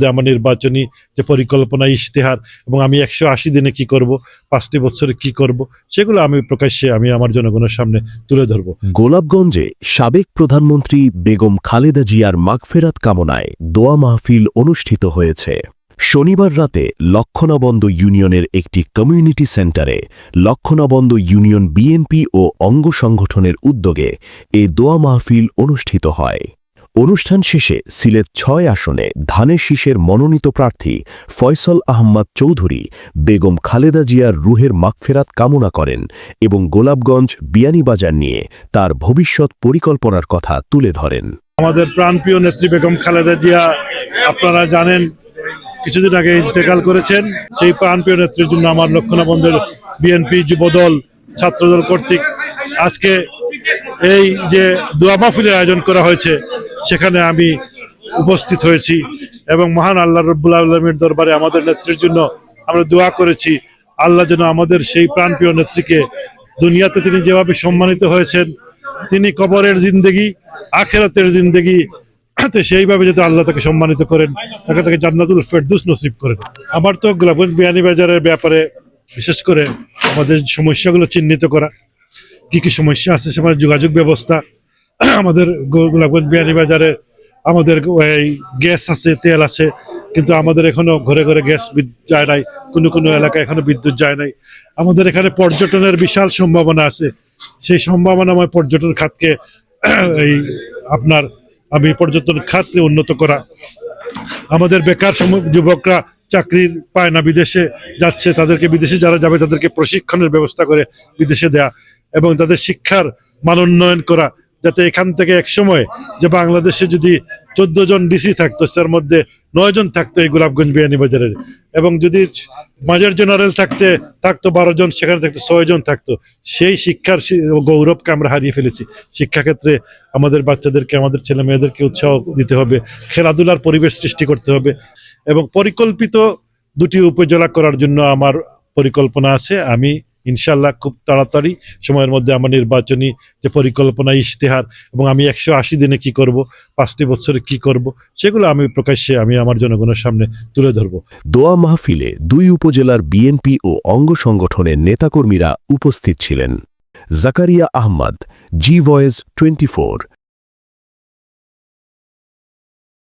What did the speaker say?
যে আমার নির্বাচনী যে পরিকল্পনা, ইশতেহার এবং আমি 180 দিনে কি করব, 5টি বছরে কি করব, সেগুলো আমি প্রকাশ্যে আমি আমার জনগণের সামনে তুলে ধরব। গোলাপগঞ্জে সাবেক প্রধানমন্ত্রী বেগম খালেদা জিয়ার মাগফেরাত কামনায় দোয়া মাহফিল অনুষ্ঠিত হয়েছে। শনিবার রাতে লক্ষণাবন্দ ইউনিয়নের একটি কমিউনিটি সেন্টারে লক্ষণাবন্দ ইউনিয়ন বিএনপি ও অঙ্গ সংগঠনের উদ্যোগে এ দোয়া মাহফিল অনুষ্ঠিত হয়। অনুষ্ঠান শেষে সিলেট ৬ আসনে ধানের শীষের মনোনীত প্রার্থী ফয়সল আহম্মদ চৌধুরী বেগম খালেদা জিয়ার রুহের মাগফেরাত কামনা করেন এবং গোলাপগঞ্জ বিয়ানীবাজার নিয়ে তার ভবিষ্যৎ পরিকল্পনার কথা তুলে ধরেন। আমাদের প্রাণপ্রিয় নেত্রী বেগম খালেদা জিয়া আপনারা জানেন কিছুদিন আগে ইন্তেকাল করেছেন। সেই প্রাণপ্রিয় নেত্রীর জন্য আমার লক্ষণাবন্দের বিএনপি যুবদল ছাত্রদল কর্তৃক আজকে এই যে দোয়া মাহফিলের আয়োজন করা হয়েছে, সেখানে আমি উপস্থিত হয়েছি এবং মহান আল্লাহ রব্বুল আলমীর দরবারে আমাদের নেত্রীর জন্য আমরা দোয়া করেছি। আল্লাহ যেন আমাদের সেই প্রাণপ্রিয় নেত্রীকে, দুনিয়াতে তিনি যেভাবে সম্মানিত হয়েছেন, তিনি কবরের জিন্দেগি আখেরাতের জিন্দেগি সেইভাবে যাতে আল্লাহ তাকে সম্মানিত করেন, তাকে জান্নাতুল ফেরদৌস নসিব করেন। আমার তো গোলাপগঞ্জ বিয়ানীবাজারের ব্যাপারে বিশেষ করে আমাদের সমস্যাগুলো চিহ্নিত করা, কি কি সমস্যা আছে, সেখানে যোগাযোগ ব্যবস্থা, আমাদের গোলাপগঞ্জ বিয়ানীবাজারে আমাদের এই গ্যাস আছে, তেল আছে, কিন্তু আমাদের এখনো ঘরে ঘরে গ্যাস যায় নাই, কোনো এলাকায় এখনো বিদ্যুৎ যায় নাই। আমাদের এখানে পর্যটনের বিশাল সম্ভাবনা আছে, সেই সম্ভাবনাময় পর্যটন খাতকে এই আপনার আমি পর্যটন খাতকে উন্নত করা। আমাদের বেকার যুবকরা চাকরি পায় না, বিদেশে যাচ্ছে, তাদেরকে বিদেশে যারা যাবে তাদেরকে প্রশিক্ষণের ব্যবস্থা করে বিদেশে দেয়া এবং তাদের শিক্ষার মান উন্নয়ন করা, যাতে এখান থেকে এক সময় যে বাংলাদেশে যদি 14 জন ডিসি থাকতো, তার মধ্যে 9 জন থাকতো এই গোলাপগঞ্জ বিয়ানীবাজারের, এবং যদি মেজর জেনারেল থাকতো 12 জন, সেখানে থাকতো 6 জন থাকতো। সেই শিক্ষার গৌরবকে আমরা হারিয়ে ফেলেছি। শিক্ষাক্ষেত্রে আমাদের বাচ্চাদেরকে, আমাদের ছেলে মেয়েদেরকে উৎসাহ দিতে হবে, খেলাধুলার পরিবেশ সৃষ্টি করতে হবে এবং পরিকল্পিত 2টি উপজেলা করার জন্য আমার পরিকল্পনা আছে। আমি ইনশাল্লাহ খুব তাড়াতাড়ি সময়ের মধ্যে আমার নির্বাচনী যে পরিকল্পনা, ইশতেহার এবং আমি 180 দিনে কি করব, 5টি বছরে কি করব, সেগুলো আমি প্রকাশ্যে আমি আমার জনগণের সামনে তুলে ধরব। দোয়া মাহফিলে 2 উপজেলার বিএনপি ও অঙ্গ সংগঠনের নেতাকর্মীরা উপস্থিত ছিলেন। জাকারিয়া আহমদ, জি ভয়েস 24।